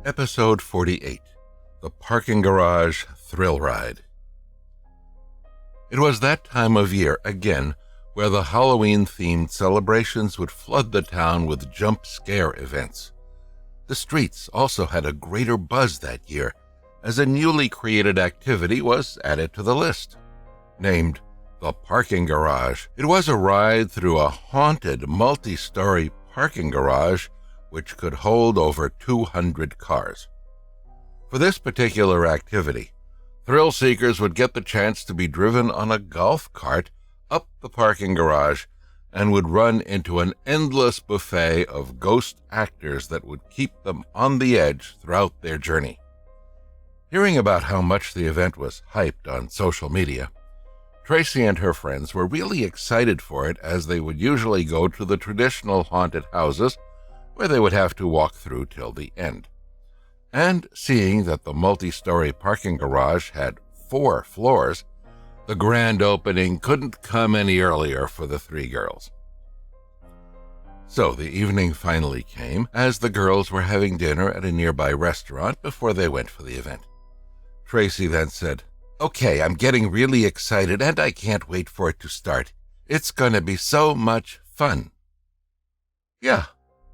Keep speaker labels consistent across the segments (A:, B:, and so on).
A: Episode 48, The Parking Garage Thrill Ride. It was that time of year, again, where the Halloween-themed celebrations would flood the town with jump scare events. The streets also had a greater buzz that year, as a newly created activity was added to the list. Named The Parking Garage, it was a ride through a haunted multi-story parking garage which could hold over 200 cars. For this particular activity, thrill seekers would get the chance to be driven on a golf cart up the parking garage and would run into an endless buffet of ghost actors that would keep them on the edge throughout their journey. Hearing about how much the event was hyped on social media, Tracy and her friends were really excited for it, as they would usually go to the traditional haunted houses where they would have to walk through till the end. And seeing that the multi-story parking garage had 4 floors, the grand opening couldn't come any earlier for the 3 girls. So the evening finally came, as the girls were having dinner at a nearby restaurant before they went for the event. Tracy then said, "Okay, I'm getting really excited and I can't wait for it to start. It's going to be so much fun." "Yeah,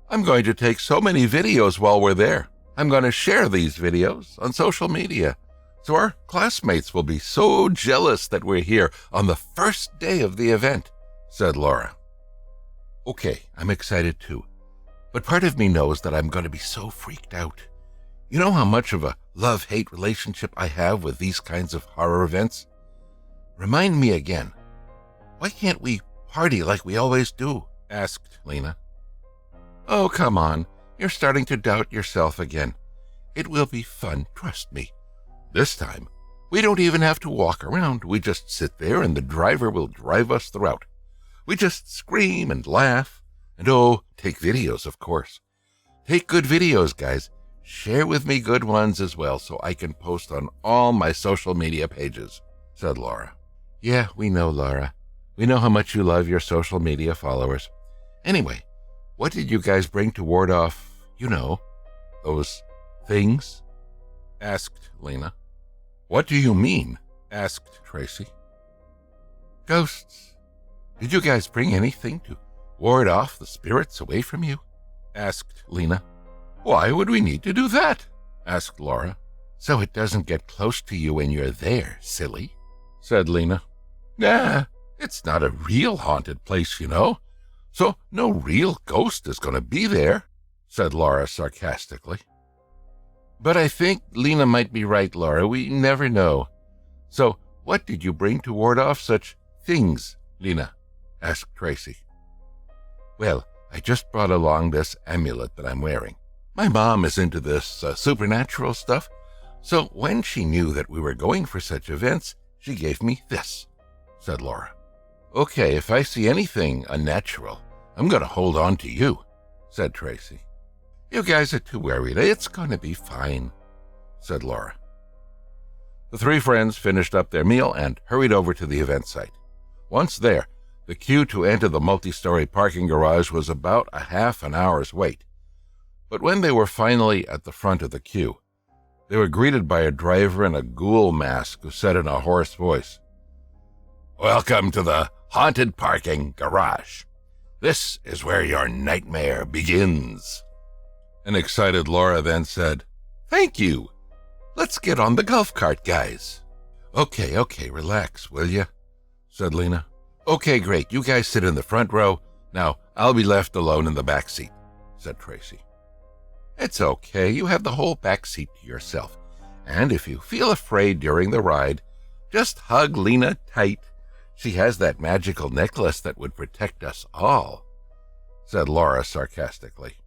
A: I'm going to take so many videos while we're there. I'm going to share these videos on social media, so our classmates will be so jealous that we're here on the first day of the event," said Laura. "Okay, I'm excited too, but part of me knows that I'm going to be so freaked out. You know how much of a love-hate relationship I have with these kinds of horror events? Remind me again. Why can't we party like we always do?" asked Lena. "Oh, come on. You're starting to doubt yourself again. It will be fun, trust me. This time, we don't even have to walk around. We just sit there and the driver will drive us throughout. We just scream and laugh. And take videos, of course. Take good videos, guys. Share with me good ones as well so I can post on all my social media pages," said Laura. "Yeah, we know, Laura. We know how much you love your social media followers. Anyway, what did you guys bring to ward off, those things?" asked Lena. "What do you mean?" asked Tracy. "Ghosts. Did you guys bring anything to ward off the spirits away from you?" asked Lena. "Why would we need to do that?" asked Laura. "So it doesn't get close to you when you're there, silly," said Lena. "Nah, it's not a real haunted place, so no real ghost is going to be there," said Laura sarcastically. "But I think Lena might be right, Laura. We never know. So what did you bring to ward off such things, Lena?" asked Tracy. "Well, I just brought along this amulet that I'm wearing. My mom is into this supernatural stuff, so when she knew that we were going for such events, she gave me this," said Laura. "Okay, if I see anything unnatural, I'm going to hold on to you," said Tracy. "You guys are too worried. It's going to be fine," said Laura. The 3 friends finished up their meal and hurried over to the event site. Once there, the queue to enter the multi-story parking garage was about a half an hour's wait. But when they were finally at the front of the queue, they were greeted by a driver in a ghoul mask who said in a hoarse voice, "Welcome to the haunted parking garage. This is where your nightmare begins." An excited Laura then said, "Thank you. Let's get on the golf cart, guys." Okay, relax, will ya?" said Lena. "Okay, great. You guys sit in the front row. Now, I'll be left alone in the back seat," said Tracy. "It's okay. You have the whole back seat to yourself. And if you feel afraid during the ride, just hug Lena tight. She has that magical necklace that would protect us all," said Laura sarcastically.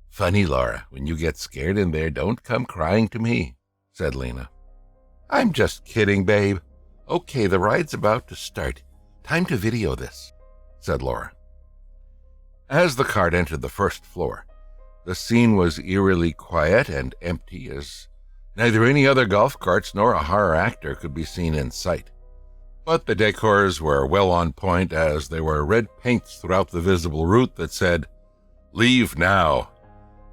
A: "Funny, Laura, when you get scared in there, don't come crying to me," said Lena. "I'm just kidding, babe. Okay, the ride's about to start. Time to video this," said Laura. As the cart entered the first floor, the scene was eerily quiet and empty, as neither any other golf carts nor a horror actor could be seen in sight. But the decors were well on point, as there were red paints throughout the visible route that said, "Leave now,"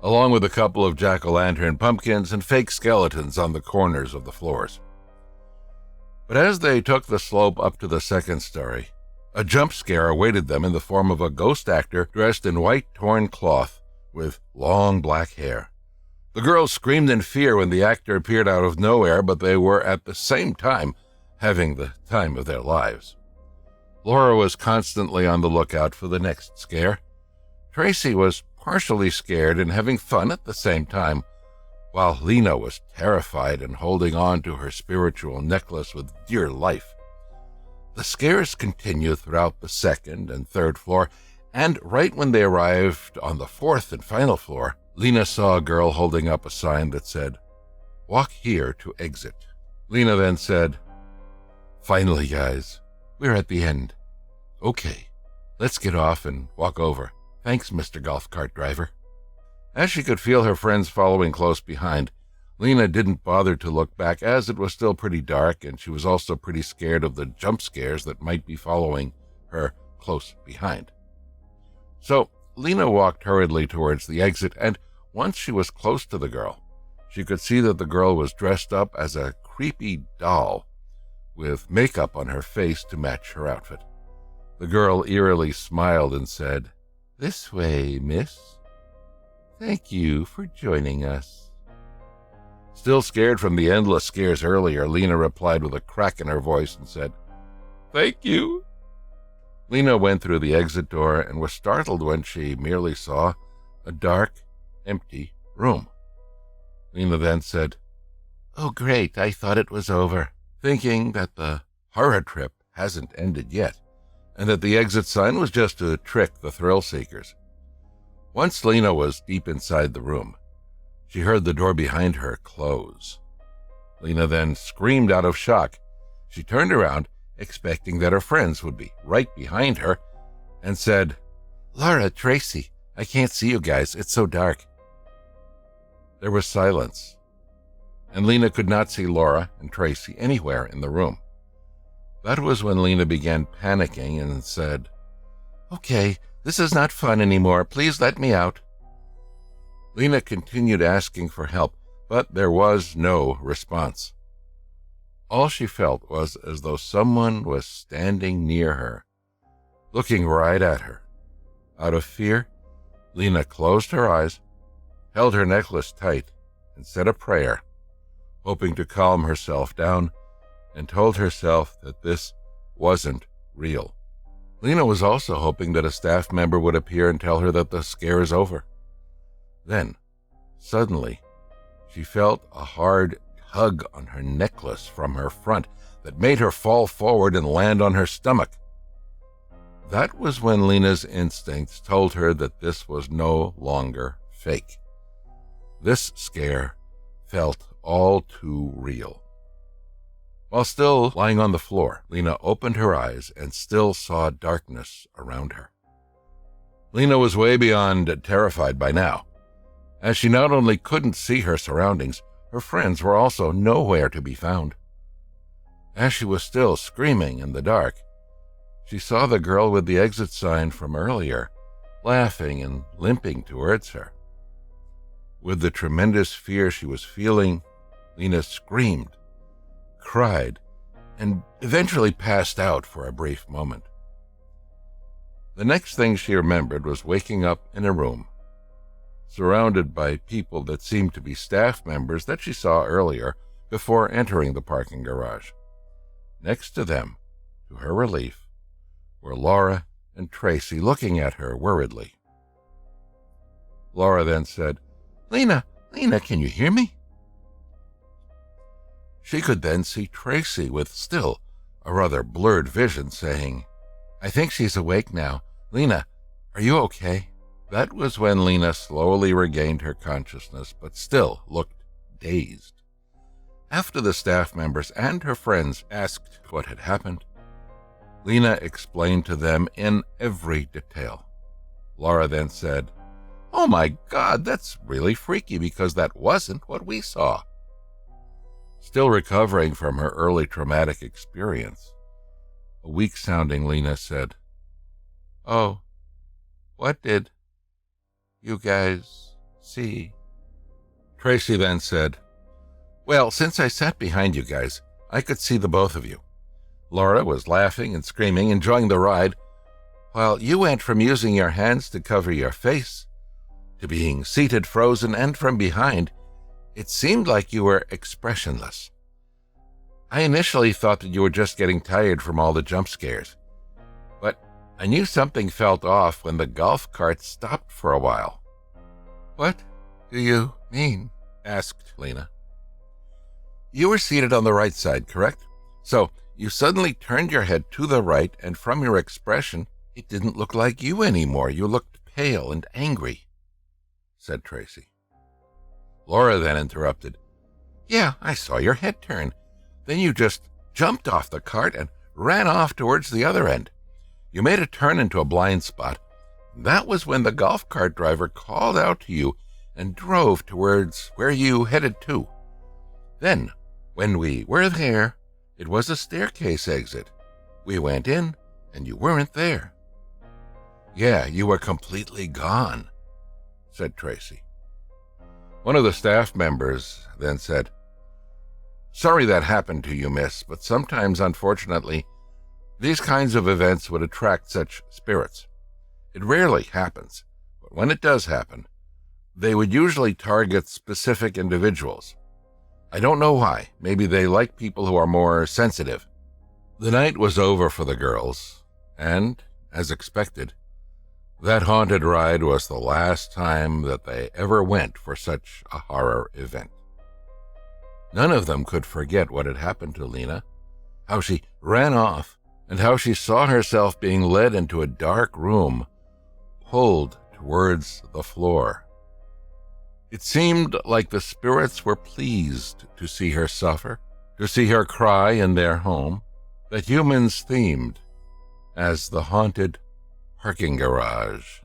A: along with a couple of jack-o'-lantern pumpkins and fake skeletons on the corners of the floors. But as they took the slope up to the second story, a jump scare awaited them in the form of a ghost actor dressed in white torn cloth with long black hair. The girls screamed in fear when the actor appeared out of nowhere, but they were at the same time having the time of their lives. Laura was constantly on the lookout for the next scare. Tracy was partially scared and having fun at the same time, while Lena was terrified and holding on to her spiritual necklace with dear life. The scares continued throughout the second and third floor, and right when they arrived on the fourth and final floor, Lena saw a girl holding up a sign that said, "Walk here to exit." Lena then said, "Finally, guys, we're at the end. Okay, let's get off and walk over. Thanks, Mr. Golf Cart Driver." As she could feel her friends following close behind, Lena didn't bother to look back as it was still pretty dark, and she was also pretty scared of the jump scares that might be following her close behind. So Lena walked hurriedly towards the exit, and once she was close to the girl, she could see that the girl was dressed up as a creepy doll with makeup on her face to match her outfit. The girl eerily smiled and said, "This way, miss. Thank you for joining us." Still scared from the endless scares earlier, Lena replied with a crack in her voice and said, "Thank you." Lena went through the exit door and was startled when she merely saw a dark, empty room. Lena then said, "Oh, great, I thought it was over," thinking that the horror trip hasn't ended yet, and that the exit sign was just to trick the thrill seekers. Once Lena was deep inside the room, she heard the door behind her close. Lena then screamed out of shock. She turned around, expecting that her friends would be right behind her, and said, "Laura, Tracy, I can't see you guys. It's so dark." There was silence, and Lena could not see Laura and Tracy anywhere in the room. That was when Lena began panicking and said, "Okay, this is not fun anymore. Please let me out." Lena continued asking for help, but there was no response. All she felt was as though someone was standing near her, looking right at her. Out of fear, Lena closed her eyes, held her necklace tight, and said a prayer, hoping to calm herself down, and told herself that this wasn't real. Lena was also hoping that a staff member would appear and tell her that the scare is over. Then, suddenly, she felt a hard tug on her necklace from her front that made her fall forward and land on her stomach. That was when Lena's instincts told her that this was no longer fake. This scare felt all too real. While still lying on the floor, Lena opened her eyes and still saw darkness around her. Lena was way beyond terrified by now, as she not only couldn't see her surroundings, her friends were also nowhere to be found. As she was still screaming in the dark, she saw the girl with the exit sign from earlier, laughing and limping towards her. With the tremendous fear she was feeling, Lena screamed, cried, and eventually passed out for a brief moment. The next thing she remembered was waking up in a room, surrounded by people that seemed to be staff members that she saw earlier before entering the parking garage. Next to them, to her relief, were Laura and Tracy looking at her worriedly. Laura then said, Lena, can you hear me?" She could then see Tracy with still a rather blurred vision saying, "I think she's awake now. Lena, are you okay?" That was when Lena slowly regained her consciousness, but still looked dazed. After the staff members and her friends asked what had happened, Lena explained to them in every detail. Laura then said, "Oh my God, that's really freaky because that wasn't what we saw." Still recovering from her early traumatic experience, a weak-sounding Lena said, "Oh, what did you guys
B: see.
A: Tracy then said, "Well, since I sat behind you guys, I could see the both of you. Laura was laughing and screaming, enjoying the ride, while you went from using your hands to cover your face to being seated frozen, and from behind, it seemed like you were expressionless. I initially thought that you were just getting tired from all the jump scares, but I knew something felt off when the golf cart stopped for a while."
B: "What do you mean?"
A: asked Lena. "You were seated on the right side, correct? So you suddenly turned your head to the right, and from your expression, it didn't look like you anymore. You looked pale and angry," said Tracy. Laura then interrupted. "Yeah, I saw your head turn. Then you just jumped off the cart and ran off towards the other end. You made a turn into a blind spot. That was when the golf cart driver called out to you and drove towards where you headed to. Then, when we were there, it was a staircase exit. We went in, and you weren't there." "Yeah, you were completely gone," said Tracy. One of the staff members then said, "Sorry that happened to you, miss, but sometimes, unfortunately, these kinds of events would attract such spirits. It rarely happens, but when it does happen, they would usually target specific individuals. I don't know why. Maybe they like people who are more sensitive." The night was over for the girls, and, as expected, that haunted ride was the last time that they ever went for such a horror event. None of them could forget what had happened to Lena, how she ran off, and how she saw herself being led into a dark room, pulled towards the floor. It seemed like the spirits were pleased to see her suffer, to see her cry in their home, that humans themed as the haunted parking garage.